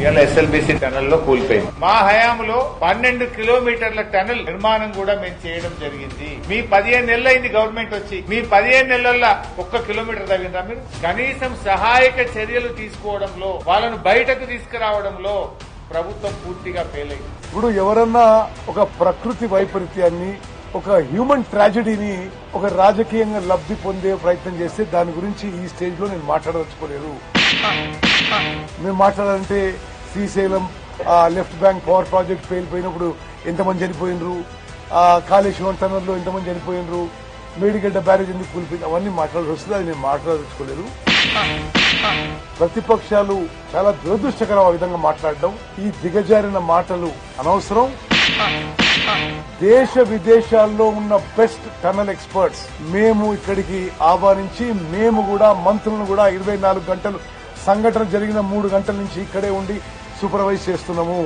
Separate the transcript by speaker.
Speaker 1: ఇవాళ SLBC tunnel లో కూలిపోయింది. మా హయాంలో 12 కిలోమీటర్ల టనల్ నిర్మాణం కూడా మేము చేయడం జరిగింది. మీ 15 నెలలైంది గవర్నమెంట్ వచ్చి, మీ 15 నెలల్లో 1 కిలోమీటర్ తగ్గిందా మీరు? కనీసం సహాయక చర్యలు తీసుకోవడంలో, వాళ్ళను బయటకు తీసుకురావడంలో ప్రభుత్వం పూర్తిగా ఫెయిల్ అయింది.
Speaker 2: ఇప్పుడు ఎవరన్నా ఒక ప్రకృతి వైపరీత్యాన్ని, ఒక హ్యూమన్ ట్రాజడీని ఒక రాజకీయంగా లబ్ధి పొందే ప్రయత్నం చేస్తే దాని గురించి ఈ స్టేజ్ లో నేను మాట్లాడదలుచుకోలేదు. మేము మాట్లాడాలంటే Srisailam left bank power project పేలిపోయినప్పుడు ఎంతమంది చనిపోయినరు, కాళేశ్వరం టనల్ లో ఎంతమంది చనిపోయినరు, మేడిగడ్డ బ్యారేజ్ ఎందుకు కూలిపోయింది, అవన్నీ మాట్లాడాల్సి వస్తుంది. అది నేను మాట్లాడదలుచుకోలేదు. ప్రతిపక్షాలు చాలా దురదృష్టకరం ఆ విధంగా మాట్లాడడం. ఈ దిగజారిన మాటలు అనవసరం. దేశ విదేశాల్లో ఉన్న బెస్ట్ టనల్ ఎక్స్పర్ట్స్ మేము ఇక్కడికి ఆహ్వానించి, మేము కూడా మంత్రులను కూడా 24 గంటలు, సంఘటన జరిగిన 3 గంటల నుంచి ఇక్కడే ఉండి సూపర్వైజ్ చేస్తున్నాము.